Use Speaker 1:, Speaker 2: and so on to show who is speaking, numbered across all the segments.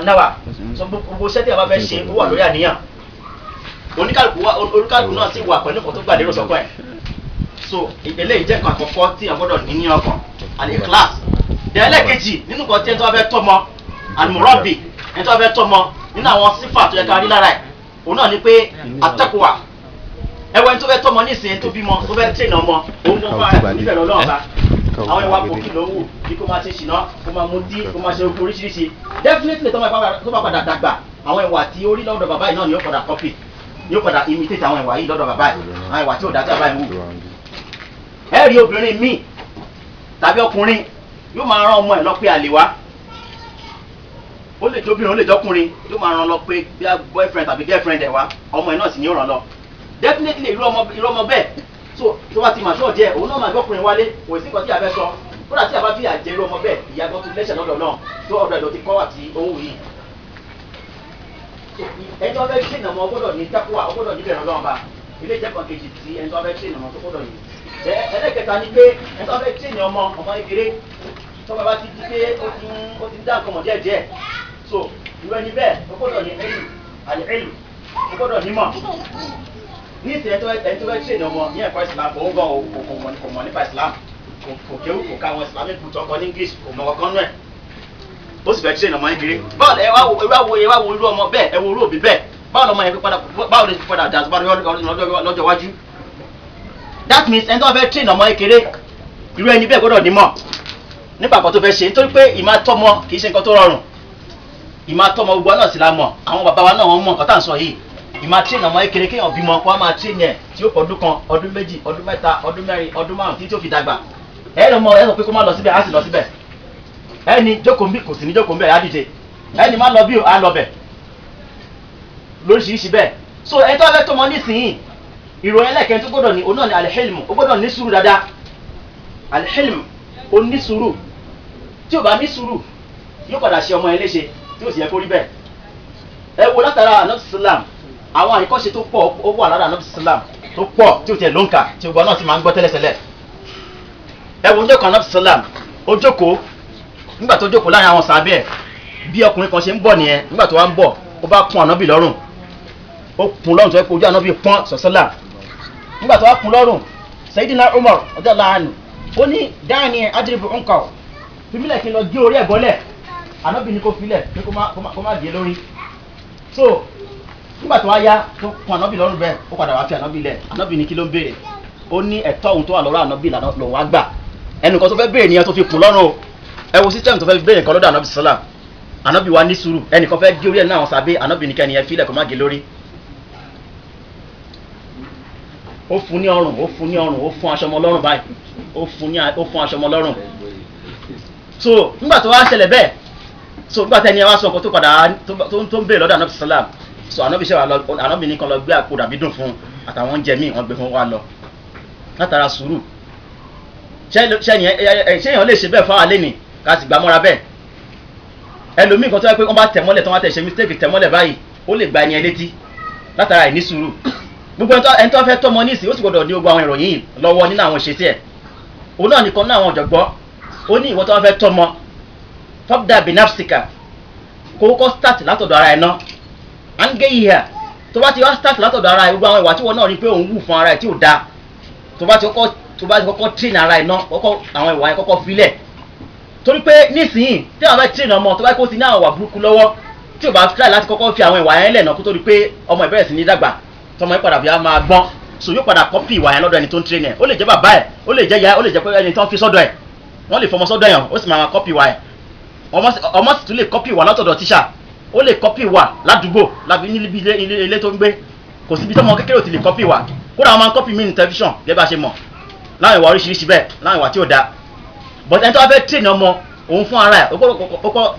Speaker 1: anáwà so gbogbo iṣẹ́ tí a bá fẹ́ ṣe ó wà lórí àníyàn oníkálùkù náà sì wà pẹ̀lú nǹkan tó gbà lérò sọ́kọ̀ ẹ̀ so eléyìí jẹ́ nǹkan àkọ́kọ́ tí a gbọ́dọ̀ ní ọkàn àlè class dẹ̀ ẹlẹ́ẹ̀kejì nínú nǹkan tí ẹni tó bá fẹ́ tọ́mọ àlùmọ́rọ́bì ẹni tó bá fẹ́ tọ́mọ nínú àwọn sífà tó yẹ ká rí lára ẹ̀ òun náà ni pé àtẹ́kùwà ẹwẹ́ tó fẹ́ tọ́mọ ní ìsìn tó bímọ tó fẹ́ tẹ̀nà ọmọ òun kò fà nífẹ̀ẹ́ lọ́wọ́ bá àwọn ìwà pòkì ló wù bí kò máa ṣe ṣìnà kò máa mú dí kò máa ṣe ogun oríṣiríṣi definitely tó bá padà dàgbà àwọn ìwà tí ó rí lọ́dọ̀ bàbá yìí náà ni ó padà copy ni ó padà imitate àwọn ìwà yìí lọ́dọ̀ bàbá yìí àwọn ìwà tí ò dá tí bàbá yìí wù. ẹ rí obìnrin míì tàbí ọkùnrin yóò máa rán ọmọ ẹ̀ lọ pé àlè wá ó lè jóbìnrin ó lè jọkùnrin yóò máa rán lọ pé bí a boyfriend tàbí girlfriend ẹ̀ wá ọmọ ẹ̀ náà sì ní ó ràn lọ definitely irú ọmọ bẹ́ẹ̀ tó bá ti mà ṣọ́ọ̀ díẹ̀ òun náà máa gbọ́kùnrin wálé kò sí nǹkan tí a fẹ́ sọ kódà tí a bá fi àjẹ irú ọmọ bẹ́ẹ̀ ìyàgbọ́ tó lẹ́sẹ̀ lọ́dọ̀ náà tó ọ̀dọ̀ ẹ̀ ló ti kọ́ wà tí òun yìí. ẹjọ́ fẹ́ ṣe ìnàmọ́ gbọ́dọ̀ ní tákùwà ó gbọ́dọ̀ níbẹ̀rẹ̀ ọlọ́run bá ilé ìjẹ́ kan kejì tí ẹjọ́ fẹ́ ṣe ìnàmọ́ tó gbọ́dọ̀ yìí. ẹlẹ́kẹta ni pé ẹjọ́ fẹ́ ṣe ìnà ọmọ kékeré tó bá ti di pé ó ti dá nǹkan mọ̀ díẹ̀díẹ̀ so irú ẹni bẹ́ẹ̀ ó gbọ́dọ̀ ní ẹlù àlẹ́ ẹlù ó gbọ́dọ̀ nímọ̀ ní ìsìn ẹni tó fẹ́ ṣe ìdánwò ní ẹ̀kọ́ islam òun gan kò mọ̀ nípa islam kò kéwù kò káwọn islamic book ọkọ ní english kò mọ̀ kankan náà ó sì fẹ́ ṣe ìdánwò kékeré báwo ẹ wá wo irú ọmọ bẹ́ẹ̀ ẹ wo irú òbí bẹ́ẹ̀ báwo lọmọ yẹn báwo lè fi padà dà tó bá lọ́jọ́ iwájú that means ẹni tó fẹ́ ṣe ìdánwò kékeré irú ẹni bẹ́ẹ̀ gbọ́dọ̀ nímọ̀ nípa nǹkan tó fẹ́ ṣe nítorí pé ìmá tọ́mọ kì í ṣe nǹkan tó rọrùn ìmá tọ́mọ gbogbo náà sì la mọ̀ àwọn bàbá wa náà wọ́n mọ̀ nǹkan tá à ń sọ yìí ìmá train ọmọ ekele kéèyàn bímọ kó a máa train yẹn tí ó pọ̀ ọdún kan ọdún méjì ọdún mẹ́ta ọdún mẹ́rin ọdún márùn tí ó fi dàgbà ẹ lọ mọ ẹ sọ pé kó má lọ síbẹ̀ á sì lọ síbẹ̀ ẹni jókòó ń bí kò sí ní jókòó ń bẹ̀ á dìde ẹni má lọ bí á lọ bẹ̀ lóríṣiríṣi bẹ́ẹ̀ so ẹ tó fẹ́ tọmọ nísìnyí ìròyìn ẹlẹ́kẹ̀ẹ́ tó gbọ́dọ̀ ní òun náà ní alihilmu ó gbọ́dọ̀ ní sùúrù dáadáa alihilmu ó ní sùúrù tí ò bá ní sùúrù yóò padà ṣe ọmọ ẹ léṣe tí ò sì yẹ kó rí bẹ́ẹ̀ ẹ wo látara anabisalaam àwọn àríkọ́ṣe tó pọ̀ ó wà lára anabisalaam tó pọ̀ tí ó tiẹ̀ ló ń kà tí gbogbo náà ti máa ń gbọ́ tẹ́lẹ̀tẹ́lẹ̀ ẹ wo oúnjẹ kan anabisalaam ó jókòó nígbà tó jókòó láàrin àwọn sàbẹ̀ ẹ̀ bí ọkùnrin kan ṣe ń bọ̀ nìyẹn nígbà tó wá ń bọ̀ ó bá kún ànábì lọ́rùn ó kún lọ́rùn tó yẹ kó ojú ànábì pọ́n sọ̀sọ́là nígbà tó wá kún lọ́rùn Sayyidina Umar radiyallahu anhu ó ní dáhìn ní adribu unqa fífílẹ̀ kí n lọ gé orí ẹ̀ bọ́lẹ̀ ànábì ní kó filẹ̀ pé kó má gé lórí so nígbà tó wá yá tó kún ànábì lọ́rùn bẹ́ẹ̀ ó padà wá fi ànábì lẹ̀ ànábì ní kí ló ń béèrè ó ní ẹ̀tọ́ ohun tó wà lọ́rọ̀ ànábì lòun wá gbà ẹnu kan tó fẹ́ béèrè nìyẹn tó fi kún lọ́rùn o ẹ wo system tó fẹ́ béèrè nǹkan lọ́dọ̀ ànábì sọ́là ànábì wa ní sùúrù ẹnìkan fẹ́ gé orí ẹ̀ náà sàbẹ̀ ànábì ní kẹ́ni ẹ filẹ̀ kó má gé lórí ó fún ní ọrùn ó fún ní ọrùn ó fún aṣọ ọmọ lọ́rùn báyìí ó fún aṣọ ọmọ lọ́rùn so nígbà tó wá ṣẹlẹ̀ bẹ́ẹ̀ so nígbà tẹ́ni ẹ wá sọ nǹkan tó padà tó ń béèrè lọ́dọ̀ ànábì sọ́là so ànábì ṣe wà lọ ànábì nìkan lọ gbé àpò dàbí dùn fún àtàwọn oúnjẹ míì wọ́n gbé fún wa lọ látara sùúrù ṣéyàn lè ṣe bẹ́ẹ̀ fáwọn alẹ́ nì ká sì gbà mọ́ra bẹ́ẹ̀ ẹlòmíì kan tó yẹ pé wọ́n bá tẹ̀ mọ́lẹ̀ tó wọ́n tẹ̀ ṣe mistake tẹ̀ mọ́lẹ̀ báyìí ó lè gba ẹni ẹ létí látara ìní sùúrù gbogbo ẹni tó fẹ́ tọ́mọ ní ìsìn ó sì gbọdọ̀ ní gbogbo àwọn ìròyìn lọ́wọ́ nínú àwọn ìṣesí ẹ̀ òun náà nìkan náà àwọn ọ̀jọ̀gbọ́n ó ní ìwọ tó fẹ́ tọ́mọ fabda binafsika kókó start látọ̀dọ̀ ara ẹ̀ náà à ń gé ìhà tó bá ti wá start látọ̀dọ̀ ara ẹ̀ gbogbo àwọn ìwà tí wọ́n náà rí pé òun wù fún ara ẹ̀ tí ò dáa tó bá ti kọ́kọ́ train ara ẹ̀ náà kọ́kọ́ àwọn ìwà ẹ̀ kọ́kọ́ filẹ̀ torí pé nísìnyí tí àwọn fẹ́ train ọmọ tó bá kó sí ní àwọn ìwà burúkú lọ́wọ́ tí ò bá try láti kọ́kọ́ fi àwọn ìwà yẹn lẹ̀ náà kó tó rí pé ọmọ ìbẹ̀rẹ̀ sí ní dàgbà tọmọ yẹn padà bí a máa gbọ́n so yóò padà copy ìwà yẹn lọ́dọ̀ ẹni tó ń train ẹ̀ ó lè jẹ́ bàbá ẹ̀ ó lè jẹ́ ìyá ó lè jẹ́ pé ẹni tó ń fi sọ́dọ̀ ẹ̀ wọ́n lè fọmọ sọ́dọ̀ yẹn ó sì máa copy ìwà ẹ̀ ọmọ sì tún lè copy ìwà látọ̀dọ̀ tíṣà ó lè copy ìwà ládùúgbò láti níbi ilé tó ń gbé kò síbi tọmọ kékeré ò ti lè copy ìwà kódà wọn máa ń copy mí ní tẹlifíṣàn gẹ́gẹ́ bá ṣe mọ̀ láwọn ìwà oríṣiríṣi bẹ́ẹ̀ láwọn ìwà tí ò dáa but ẹni tó bá fẹ́ train ọmọ òun fún ara ẹ̀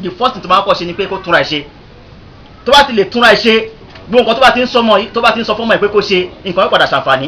Speaker 1: the first thing tó máa kọ́ ṣe ni pé kó túnra ẹ̀ ṣe tó bá ti lè túnra ẹ̀ ṣe gbogbo nǹkan tó bá ti ń sọ fọ́mọ ẹ̀ pé kó ṣe nǹkan yóò padà ṣàǹfààní